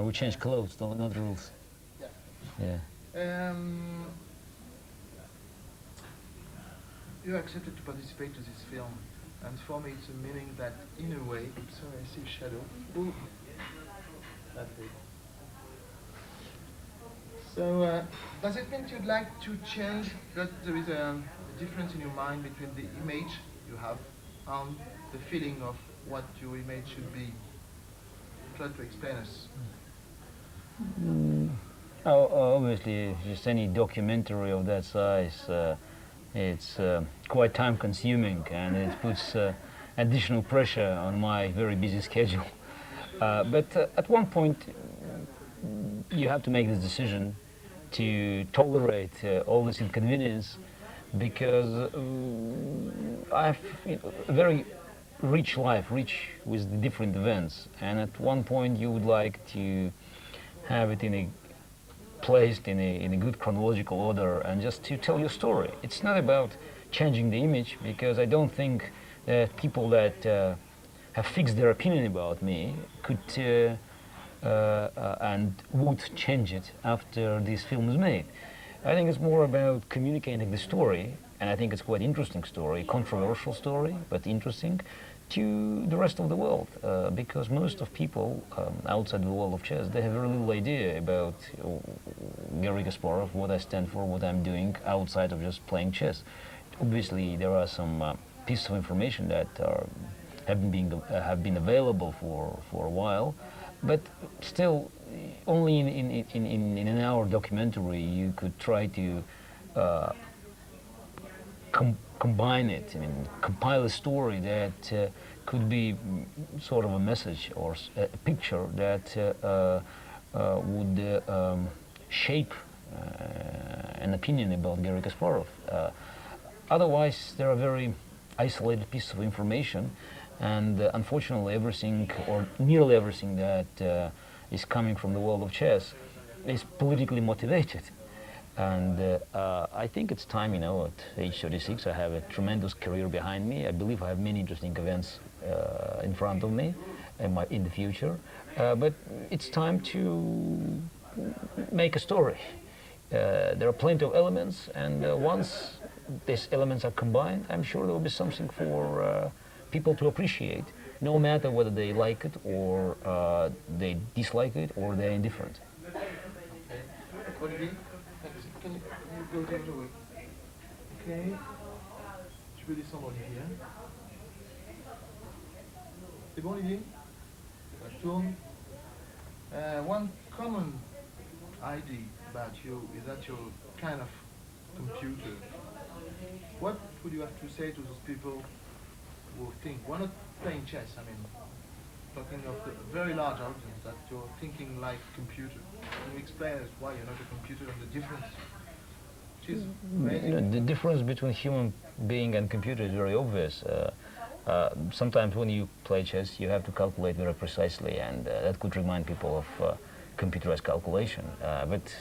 We change clothes, not rules. Yeah. Yeah. You accepted to participate to this film, and for me it's a meaning that, in a way, sorry, I see a shadow. Ooh. That's it. So, does it mean you'd like to change, that there is a difference in your mind between the image you have and the feeling of what your image should be? Try to explain us. Obviously, just any documentary of that size, it's quite time-consuming, and it puts additional pressure on my very busy schedule. But at one point, you have to make this decision to tolerate all this inconvenience, because I have a very rich life, rich with the different events, and at one point you would like to have it in a placed in a good chronological order and just to tell your story. It's not about changing the image, because I don't think that people that have fixed their opinion about me could and would change it after this film is made. I think it's more about communicating the story, and I think it's quite interesting story, controversial story, but interesting to the rest of the world, because most of people outside the world of chess, they have very little idea about Garry Kasparov, what I stand for, what I'm doing outside of just playing chess. Obviously, there are some pieces of information that have been available for a while, but still, only in an hour documentary you could try to combine it. I mean, compile a story that could be sort of a message or a picture that would shape an opinion about Garry Kasparov. Otherwise, there are very isolated pieces of information, and unfortunately, everything or nearly everything that is coming from the world of chess is politically motivated. And I think it's time, at age 36, I have a tremendous career behind me. I believe I have many interesting events in front of me in the future. But it's time to make a story. There are plenty of elements, and once these elements are combined, I'm sure there will be something for people to appreciate, no matter whether they like it or they dislike it or they're indifferent. Olivier, can you go the other way? Okay. Tu peux descendre, Olivier. C'est bon, Olivier? Je tourne. One common idea about you is that you're kind of computer. What would you have to say to those people who think, we're not playing chess, I mean, talking of the very large audience, that you're thinking like computer? Can you explain us why you're not a computer and the difference? Which is amazing. The difference between human being and computer is very obvious. Sometimes when you play chess, you have to calculate very precisely, and that could remind people of computerized calculation. But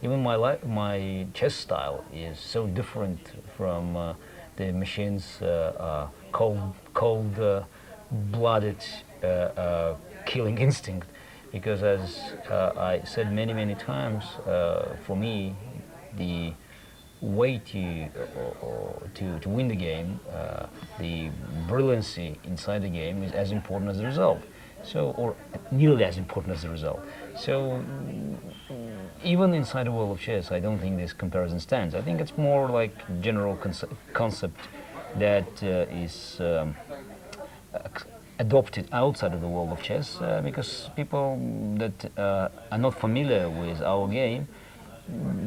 even my chess style is so different from the machine's cold-blooded killing instinct, because as I said many times, for me, the way to win the game, the brilliancy inside the game is as important as the result. So, or nearly as important as the result. So, even inside the world of chess, I don't think this comparison stands. I think it's more like general concept that is adopted outside of the world of chess, because people that are not familiar with our game,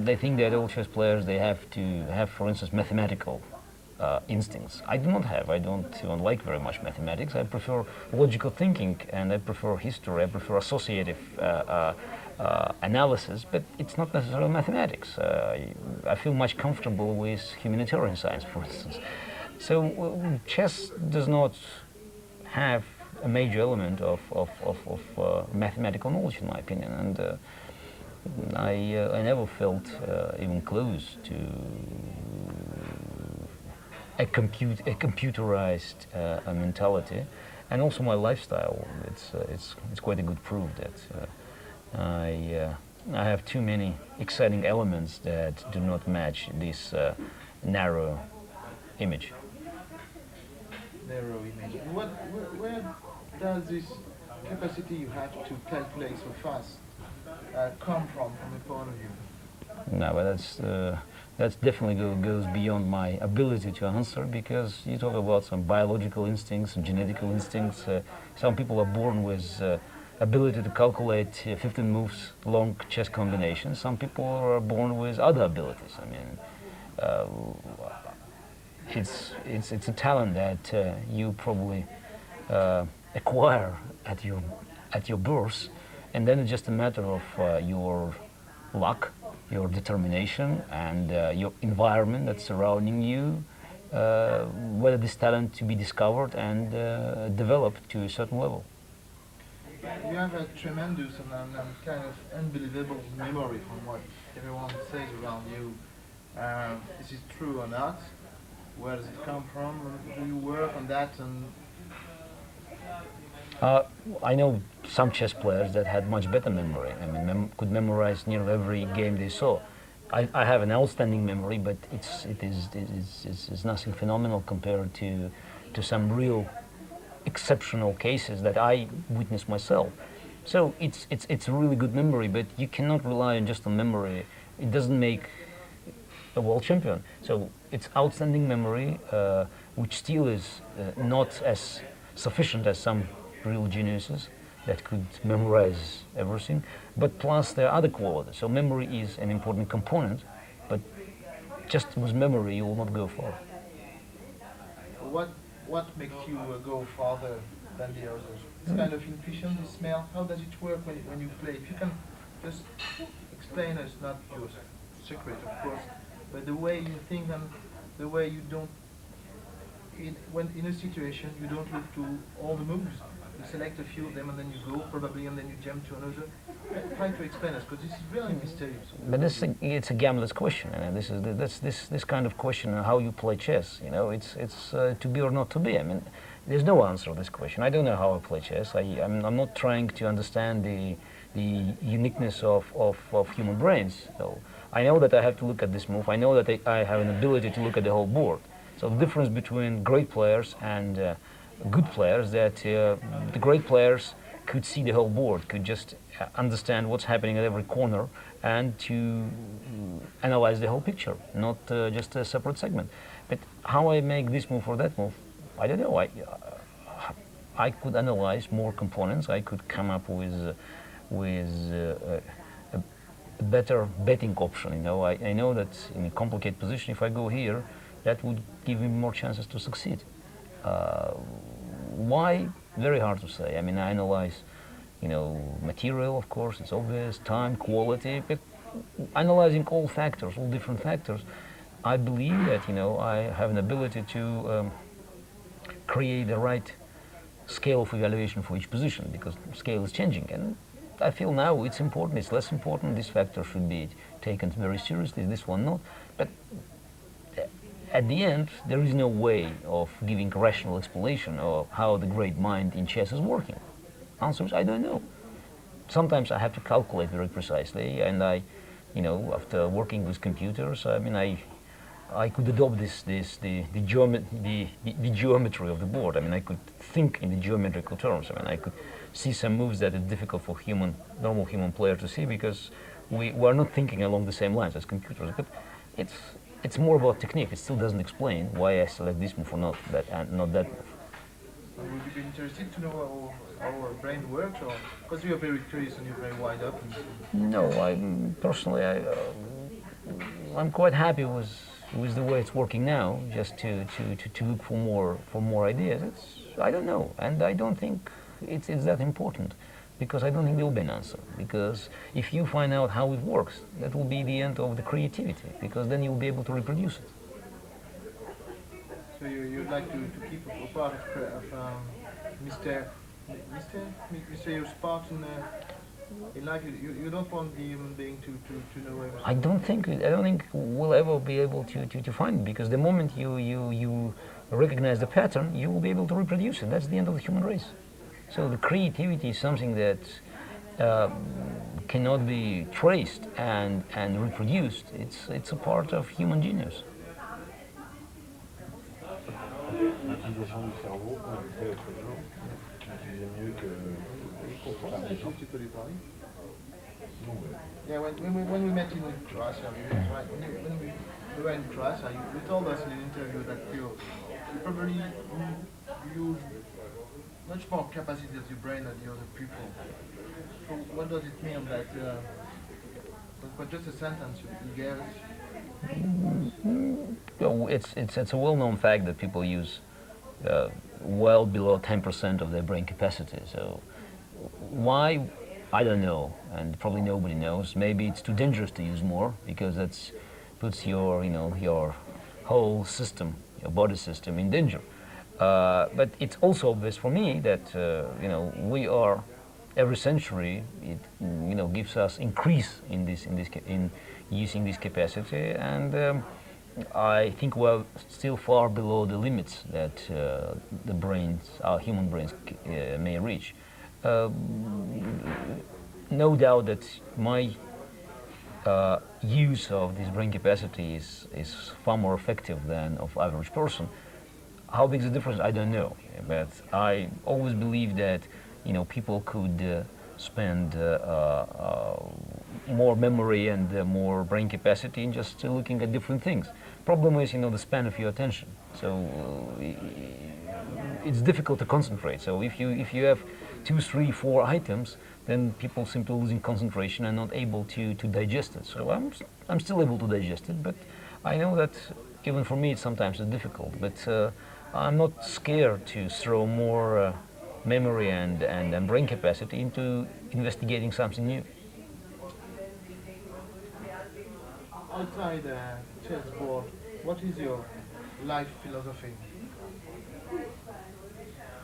they think that all chess players, they have to have, for instance, mathematical instincts. I do not have. I don't even like very much mathematics. I prefer logical thinking, and I prefer history. I prefer associative analysis, but it's not necessarily mathematics. I feel much comfortable with humanitarian science, for instance. So chess does not have a major element of mathematical knowledge, in my opinion, and I never felt even close to a computerized mentality, and also my lifestyle. It's quite a good proof that I have too many exciting elements that do not match this narrow image. Narrow image. Where does this capacity you have to calculate so fast come from the point of view? No, but that's definitely goes beyond my ability to answer, because you talk about some biological instincts, some genetical instincts. Some people are born with ability to calculate 15 moves long chess combinations. Some people are born with other abilities. I mean, uh, it's a talent that you probably acquire at your birth, and then it's just a matter of your luck, your determination, and your environment that's surrounding you, whether this talent to be discovered and developed to a certain level. You have a tremendous and kind of unbelievable memory from what everyone says around you. Is it true or not? Where does it come from? Do you work on that? And Uh, I know some chess players that had much better memory. I mean, could memorize nearly every game they saw. I have an outstanding memory, but it's nothing phenomenal compared to some real exceptional cases that I witnessed myself. So it's a really good memory, but you cannot rely on just on memory. It doesn't make a world champion. So it's outstanding memory, which still is not as sufficient as some real geniuses that could memorize everything. But plus there are other qualities. So memory is an important component, but just with memory you will not go far. what makes you go farther than the others? It's kind of intuition, the smell. How does it work when you play? If you can just explain us, not your secret, of course, but the way you think and the way you don't. When in a situation you don't look to all the moves. You select a few of them and then you go probably and then you jump to another. Try to explain us because this is really mysterious. But it's a gambler's question, and this kind of question on how you play chess. You know, it's to be or not to be. I mean, there's no answer to this question. I don't know how I play chess. I'm not trying to understand the uniqueness of human brains. So I know that I have to look at this move. I know that I have an ability to look at the whole board. So the difference between great players and good players, that the great players could see the whole board, could just understand what's happening at every corner and to analyze the whole picture, not just a separate segment. But how I make this move or that move, I don't know. I could analyze more components. I could come up with a better betting option. You know, I know that in a complicated position, if I go here, that would give me more chances to succeed. Why? Very hard to say. I mean, I analyze, you know, material, of course, it's obvious, time, quality, but analyzing all factors, all different factors, I believe that, you know, I have an ability to create the right scale of evaluation for each position, because scale is changing, and I feel now it's important, it's less important, this factor should be taken very seriously, this one not, but at the end, there is no way of giving rational explanation of how the great mind in chess is working. Answers, I don't know. Sometimes I have to calculate very precisely, and you know, after working with computers, I mean, I could adopt the geometry of the board. I mean, I could think in the geometrical terms. I mean, I could see some moves that are difficult for normal human player to see, because we are not thinking along the same lines as computers. But it's more about technique. It still doesn't explain why I select this move or not that, and not that move. Would you be interested to know how our brain works, or because you're very curious and you're very wide open? No, personally, I'm quite happy with the way it's working now. Just to look for more ideas. I don't know, and I don't think it's that important, because I don't think there will be an answer. Because if you find out how it works, that will be the end of the creativity, because then you'll be able to reproduce it. So you'd like to keep a part of mysterious part in life. You don't want the human being to know everything. I don't think we'll ever be able to find it, because the moment you recognize the pattern, you will be able to reproduce it. That's the end of the human race. So the creativity is something that cannot be traced and reproduced. It's a part of human genius. L'utilisation du cerveau, comme on disait l'autre jour, utiliser mieux que par des gens. Tu peux lui parler? Non, mais Yeah, when we met in Croatia, when we were in Croatia, you told us in an interview that you probably use much more capacity of your brain than the other people. So what does it mean that, but just a sentence you gave us? So it's a well-known fact that people use well below 10% of their brain capacity. So why? I don't know, and probably nobody knows. Maybe it's too dangerous to use more because that puts your your whole system, your body system, in danger. But it's also obvious for me that we are every century it gives us increase in using this capacity, and I think we're still far below the limits that the brains, our human brains, may reach. No doubt that my use of this brain capacity is far more effective than of average person. How big is the difference? I don't know, but I always believe that people could spend more memory and more brain capacity in just looking at different things. Problem is, the span of your attention. So it's difficult to concentrate. So if you have 2, 3, 4 items, then people seem to losing concentration and not able to digest it. So I'm still able to digest it, but I know that even for me it's sometimes difficult. But I'm not scared to throw more memory and brain capacity into investigating something new. Outside chessboard, what is your life philosophy?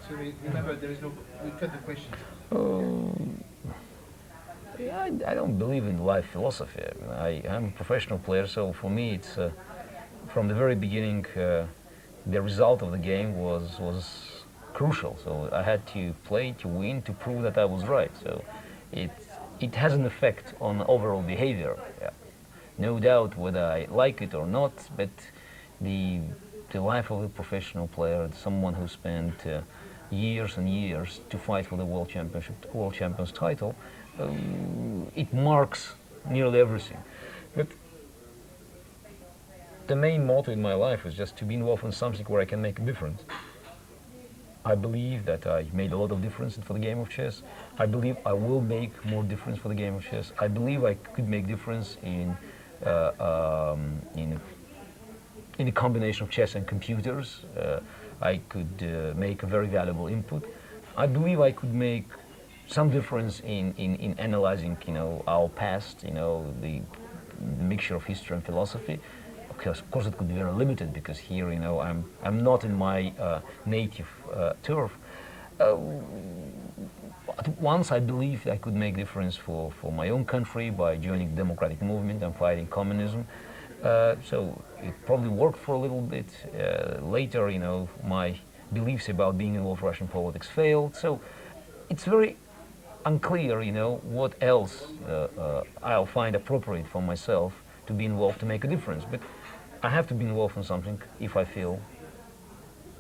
So remember, there is no. We cut the questions. Yeah, I don't believe in life philosophy. I'm a professional player, so for me it's from the very beginning the result of the game was crucial. So I had to play to win to prove that I was right. So it has an effect on overall behavior. Yeah. No doubt whether I like it or not, but the life of a professional player, someone who spent years and years to fight for the world champions title, it marks nearly everything. But the main motto in my life is just to be involved in something where I can make a difference. I believe that I made a lot of difference for the game of chess. I believe I will make more difference for the game of chess. I believe I could make difference in a combination of chess and computers. I could make a very valuable input. I believe I could make some difference in analyzing, our past, the mixture of history and philosophy. Of course, it could be very limited because here, I'm not in my native turf. Once I believed I could make difference for my own country by joining the democratic movement and fighting communism. So it probably worked for a little bit. Later, my beliefs about being involved in Russian politics failed. So it's very unclear, what else I'll find appropriate for myself to be involved to make a difference. But I have to be involved in something if I feel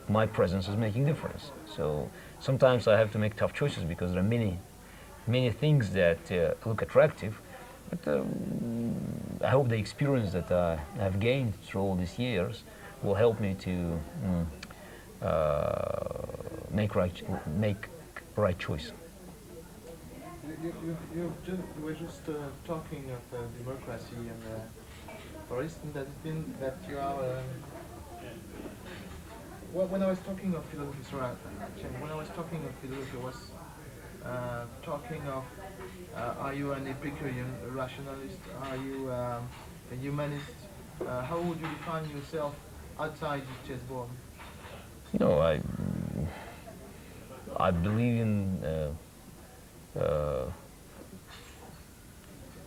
my presence is making difference. So sometimes I have to make tough choices because there are many things that look attractive. But I hope the experience that I have gained through all these years will help me to make right choice. You were just talking of democracy, and for instance, that you are. When I was talking of philosophy, sorry, when I was talking of philosophy, I was talking of are you an Epicurean, a rationalist? Are you a humanist? How would you define yourself outside the chessboard? I believe in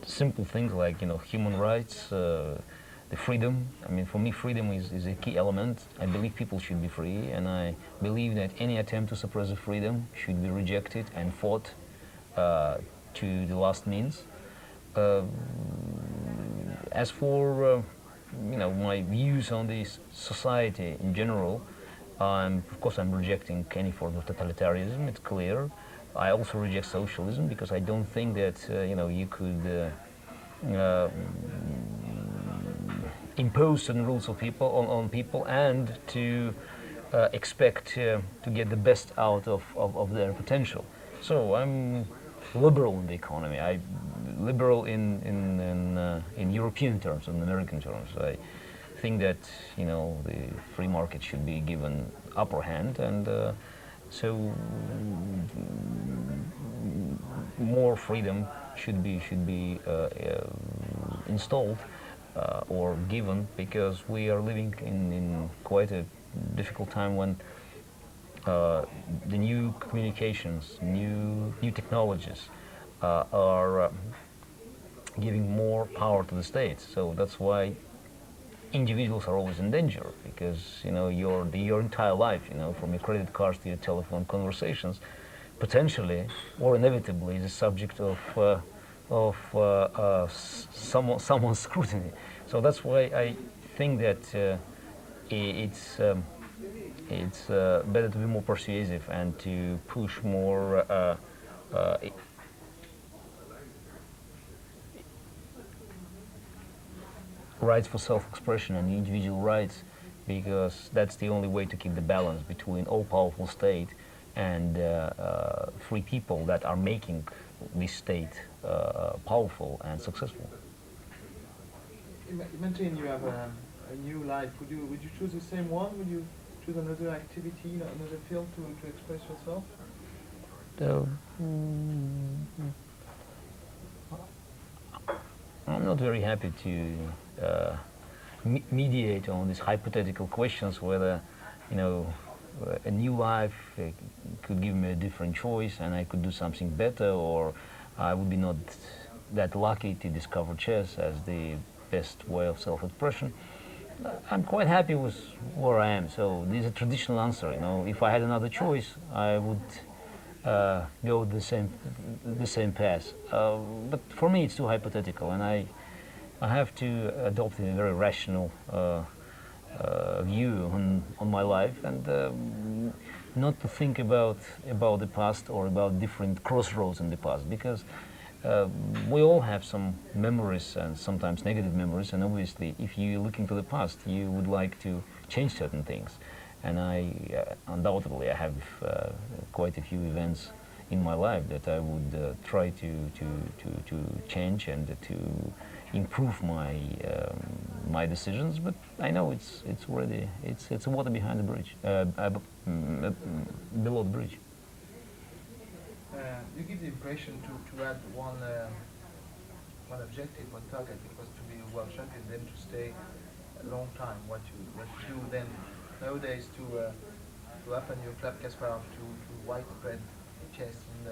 simple things like human rights, the freedom. I mean, for me, freedom is a key element. I believe people should be free, and I believe that any attempt to suppress the freedom should be rejected and fought to the last means. As for my views on this society in general, of course I'm rejecting any form of totalitarianism. It's clear. I also reject socialism because I don't think that you could impose certain rules of people on people and to expect to get the best out of their potential. So I'm liberal in the economy. I liberal in European terms, in American terms. I think that the free market should be given upper hand, and so more freedom should be installed or given, because we are living in quite a difficult time when the new communications, new technologies are giving more power to the states. So that's why individuals are always in danger, because your entire life, from your credit cards to your telephone conversations, potentially or inevitably is a subject of someone's scrutiny. So that's why I think that it's better to be more persuasive and to push more rights for self-expression and individual rights, because that's the only way to keep the balance between all-powerful state and free people that are making this state powerful and successful. Imagine you have a new life. Would you choose the same one? Would you choose another activity, another field to express yourself? I'm not very happy to mediate on these hypothetical questions whether a new life could give me a different choice and I could do something better, or I would be not that lucky to discover chess as the best way of self-expression. I'm quite happy with where I am. So this is a traditional answer. If I had another choice, I would go the same path. But for me, it's too hypothetical, and I have to adopt a very rational view on my life, and not to think about the past or about different crossroads in the past, because we all have some memories and sometimes negative memories, and obviously if you're looking to the past, you would like to change certain things. And undoubtedly I have quite a few events in my life that I would try to change and to improve my decisions. But I know it's already it's water behind the bridge, below the bridge. You give the impression to add one objective, one target. It was to be a world champion, then to stay a long time. What you do then nowadays to happen, you club Kasparov to widespread chess and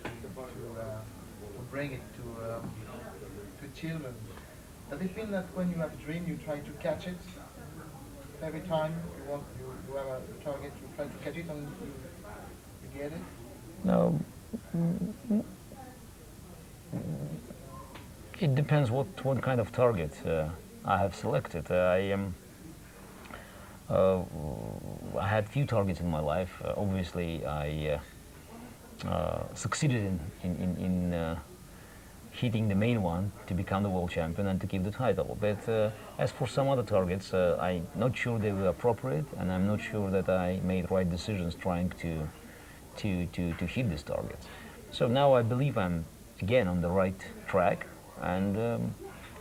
to bring it to children. Does it mean that when you have a dream, you try to catch it every time you have a target, you try to catch it and you get it? No. It depends what kind of target I have selected. I had few targets in my life. Obviously, I succeeded in hitting the main one to become the world champion and to keep the title. But as for some other targets, I'm not sure they were appropriate, and I'm not sure that I made right decisions trying to hit these targets. So now I believe I'm again on the right track, and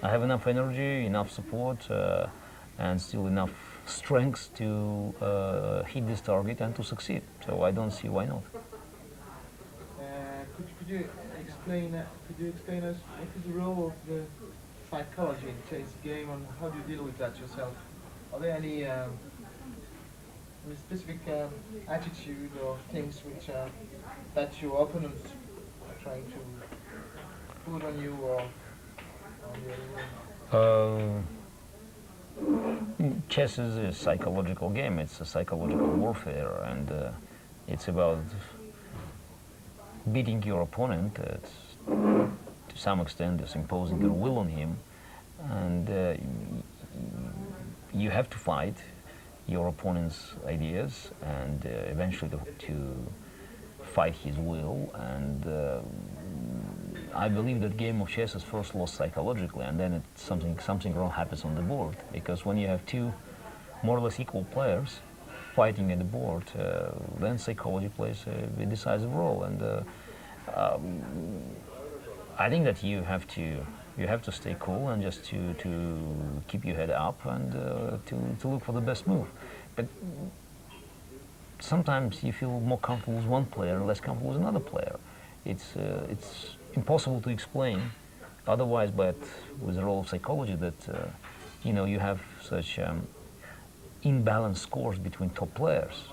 I have enough energy, enough support, and still enough strength to hit this target and to succeed. So I don't see why not. Could you explain us what is the role of the psychology in chess game, and how do you deal with that yourself? Are there any specific attitude or things which that your opponents are trying to put on you or on the Chess is a psychological game. It's a psychological warfare, and it's about beating your opponent to some extent is imposing your will on him, and you have to fight your opponent's ideas and eventually to fight his will. And I believe that game of chess is first lost psychologically, and then something wrong happens on the board, because when you have two more or less equal players fighting at the board, then psychology plays a decisive role. And I think that you have to stay cool and just to keep your head up and to look for the best move. But sometimes you feel more comfortable with one player and less comfortable with another player. It's impossible to explain otherwise, but with the role of psychology that you have such imbalanced scores between top players.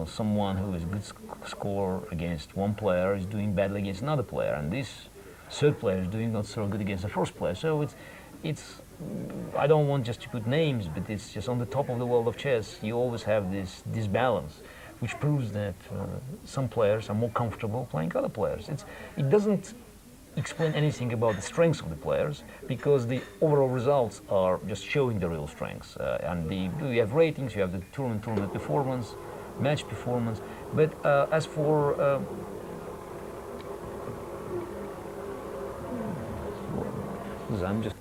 Someone who is a good score against one player is doing badly against another player, and this third player is doing not so good against the first player. So it's I don't want just to put names, but it's just on the top of the world of chess, you always have this disbalance, which proves that some players are more comfortable playing other players. It doesn't explain anything about the strengths of the players, because the overall results are just showing the real strengths. And you have ratings, you have the tournament performance, match performance. But as for I'm just